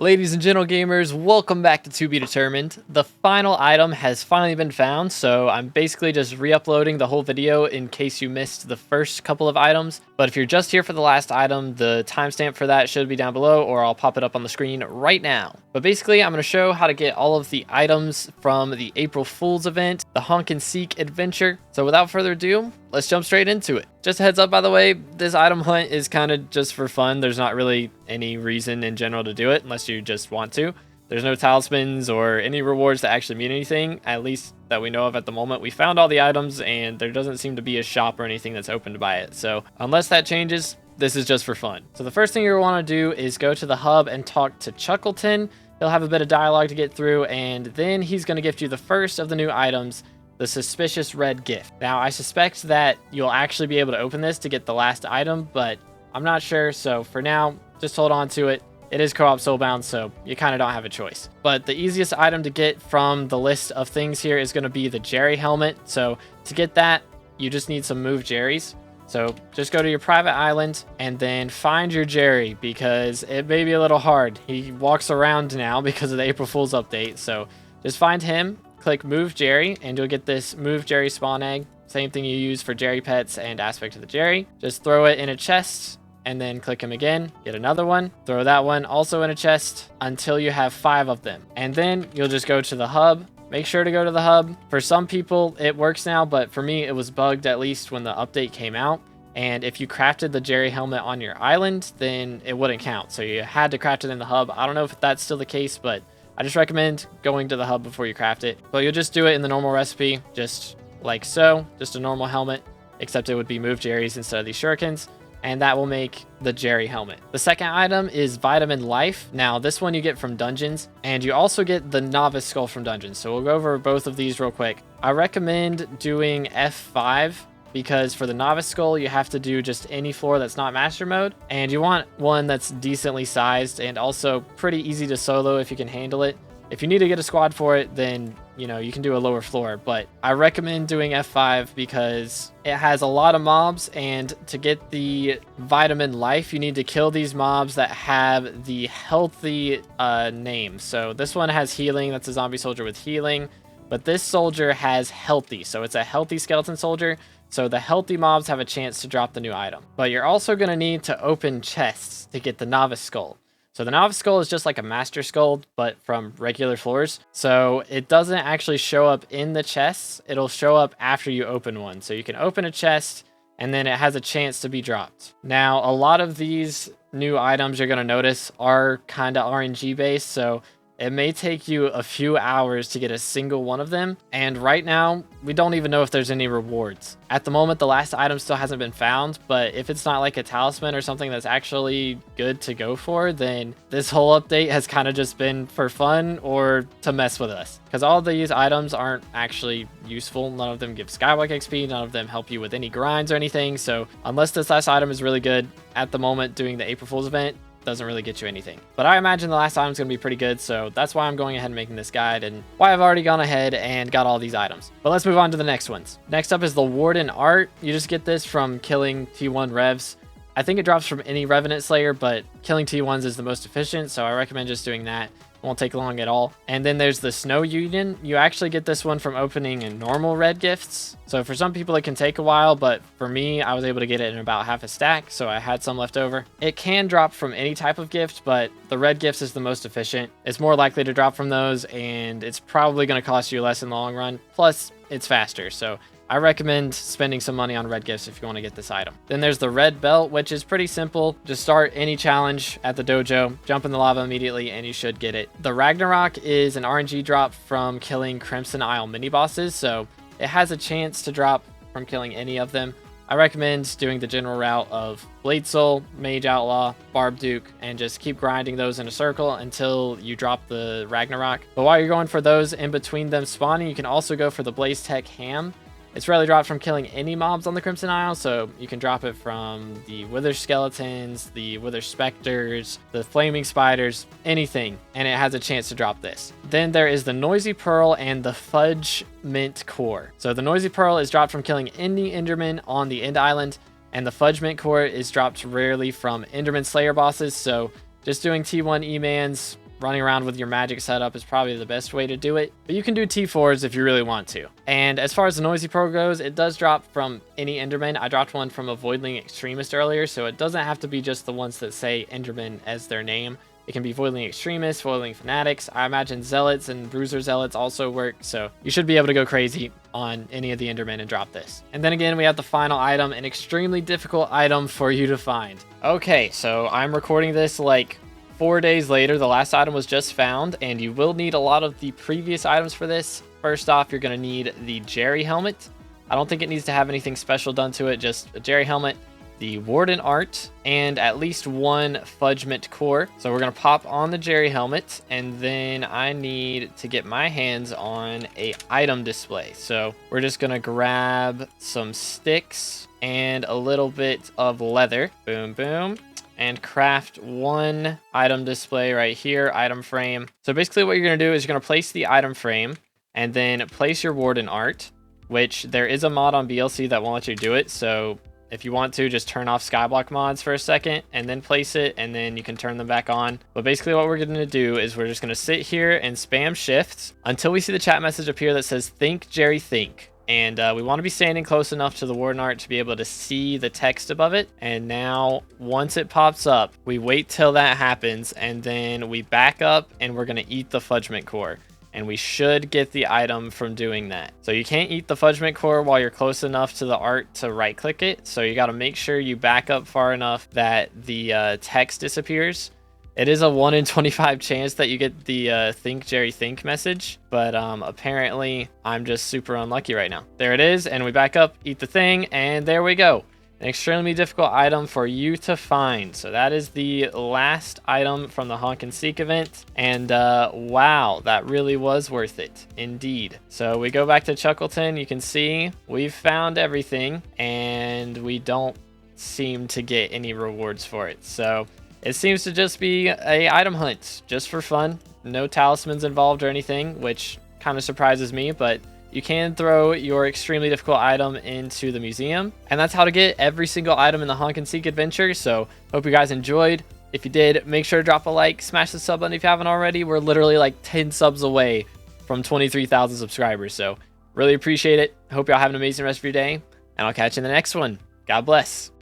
Ladies and gentle gamers, welcome back to To Be Determined. The final item has finally been found, so I'm basically just re-uploading the whole video in case you missed the first couple of items. But if you're just here for the last item, the timestamp for that should be down below, or I'll pop it up on the screen right now. But basically, I'm going to show how to get all of the items from the April Fool's event, the Honk and Seek adventure. So without further ado, let's jump straight into it. Just a heads up, by the way, this item hunt is kind of just for fun. There's not really any reason in general to do it unless you just want to. There's no talismans or any rewards that actually mean anything, at least that we know of at the moment. We found all the items and there doesn't seem to be a shop or anything that's open to buy it. So unless that changes, this is just for fun. So the first thing you want to do is go to the hub and talk to Chuckleton. He'll have a bit of dialogue to get through, and then he's going to gift you the first of the new items, the suspicious red gift. Now, I suspect that you'll actually be able to open this to get the last item, but I'm not sure. So for now, just hold on to it. It is co-op soulbound, so you kind of don't have a choice. But the easiest item to get from the list of things here is going to be the Jerry helmet. So to get that, you just need some move Jerrys. So just go to your private island and then find your Jerry, because it may be a little hard. He walks around now because of the April Fool's update. So just find him, click move Jerry, and you'll get this move Jerry spawn egg. Same thing you use for Jerry pets and aspect of the Jerry. Just throw it in a chest and then click him again. Get another one, throw that one also in a chest until you have 5 of them. And then you'll just go to the hub. Make sure to go to the hub. For some people, it works now, but for me, it was bugged at least when the update came out. And if you crafted the Jerry helmet on your island, then it wouldn't count. So you had to craft it in the hub. I don't know if that's still the case, but I just recommend going to the hub before you craft it. But you'll just do it in the normal recipe, just like so, just a normal helmet, except it would be move Jerry's instead of these shurikens. And that will make the Jerry helmet. The second item is Vitamin Life. Now, this one you get from dungeons, and you also get the Novice Skull from dungeons. So we'll go over both of these real quick. I recommend doing F5, because for the Novice Skull, you have to do just any floor that's not Master Mode, and you want one that's decently sized and also pretty easy to solo if you can handle it. If you need to get a squad for it, then you can do a lower floor, but I recommend doing F5 because it has a lot of mobs, and to get the Vitamin Life, you need to kill these mobs that have the healthy name. So this one has healing, that's a zombie soldier with healing, but this soldier has healthy, so it's a healthy skeleton soldier. So the healthy mobs have a chance to drop the new item. But you're also going to need to open chests to get the Novice Skull. So the Novice Skull is just like a Master Skull, but from regular floors. So it doesn't actually show up in the chests. It'll show up after you open one. So you can open a chest, and then it has a chance to be dropped. Now, a lot of these new items you're going to notice are kind of RNG based. So it may take you a few hours to get a single one of them. And right now, we don't even know if there's any rewards. At the moment, the last item still hasn't been found, but if it's not like a talisman or something that's actually good to go for, then this whole update has kind of just been for fun or to mess with us. Because all these items aren't actually useful. None of them give SkyBlock XP, none of them help you with any grinds or anything. So unless this last item is really good, at the moment doing the April Fool's event doesn't really get you anything. But I imagine the last item is going to be pretty good, so that's why I'm going ahead and making this guide, and why I've already gone ahead and got all these items. But let's move on to the next ones. Next up is the Warden Art. You just get this from killing T1 Revs. I think it drops from any Revenant Slayer, but killing T1s is the most efficient, so I recommend just doing that. Won't take long at all. And then there's the Snow Union. You actually get this one from opening in normal red gifts. So for some people it can take a while, but for me, I was able to get it in about half a stack, so I had some left over. It can drop from any type of gift, but the red gifts is the most efficient. It's more likely to drop from those, and it's probably going to cost you less in the long run. Plus, it's faster, so I recommend spending some money on red gifts if you want to get this item. Then there's the red belt, which is pretty simple. Just start any challenge at the dojo, jump in the lava immediately, and you should get it. The Ragnarok is an RNG drop from killing Crimson Isle mini bosses, so it has a chance to drop from killing any of them. I recommend doing the general route of Blade Soul, Mage Outlaw, Barb Duke, and just keep grinding those in a circle until you drop the Ragnarok. But while you're going for those in between them spawning, you can also go for the Blaze Tech Ham. It's rarely dropped from killing any mobs on the Crimson Isle, so you can drop it from the Wither Skeletons, the Wither Specters, the Flaming Spiders, anything, and it has a chance to drop this. Then there is the Noisy Pearl and the Fudge Mint Core. So the Noisy Pearl is dropped from killing any Enderman on the End Island, and the Fudge Mint Core is dropped rarely from Enderman Slayer bosses, so just doing T1 E-Mans running around with your magic setup is probably the best way to do it, but you can do T4s if you really want to. And as far as the Noisy Pro goes, it does drop from any Enderman. I dropped one from a Voidling Extremist earlier, so it doesn't have to be just the ones that say Enderman as their name. It can be Voidling Extremists, Voidling Fanatics. I imagine Zealots and Bruiser Zealots also work, so you should be able to go crazy on any of the Endermen and drop this. And then again, we have the final item, an extremely difficult item for you to find. Okay, so I'm recording this like 4 days later. The last item was just found, and you will need a lot of the previous items for this. First off, you're going to need the Jerry helmet. I don't think it needs to have anything special done to it, just a Jerry helmet, the Warden art, and at least one Fudgment core. So we're going to pop on the Jerry helmet, and then I need to get my hands on a item display. So we're just going to grab some sticks and a little bit of leather. Boom, boom. And craft one item display right here, item frame. So basically what you're going to do is you're going to place the item frame and then place your Warden art, which there is a mod on BLC that won't let you do it. So if you want to, just turn off SkyBlock mods for a second and then place it, and then you can turn them back on. But basically what we're going to do is we're just going to sit here and spam shift until we see the chat message appear that says think Jerry think. And we want to be standing close enough to the Warden art to be able to see the text above it. And now once it pops up, we wait till that happens, and then we back up and we're going to eat the Fudgment core. And we should get the item from doing that. So you can't eat the Fudgment core while you're close enough to the art to right click it. So you got to make sure you back up far enough that the text disappears. It is a 1 in 25 chance that you get the think Jerry think message, but apparently I'm just super unlucky right now. There it is, and we back up, eat the thing, and there we go. An extremely difficult item for you to find. So that is the last item from the Honk and Seek event. And wow, that really was worth it indeed. So we go back to Chuckleton. You can see we've found everything, and we don't seem to get any rewards for it. So it seems to just be a item hunt just for fun. No talismans involved or anything, which kind of surprises me, but you can throw your extremely difficult item into the museum. And that's how to get every single item in the Honk and Seek adventure. So hope you guys enjoyed. If you did, make sure to drop a like, smash the sub button if you haven't already. We're literally like 10 subs away from 23,000 subscribers. So really appreciate it. Hope y'all have an amazing rest of your day, and I'll catch you in the next one. God bless.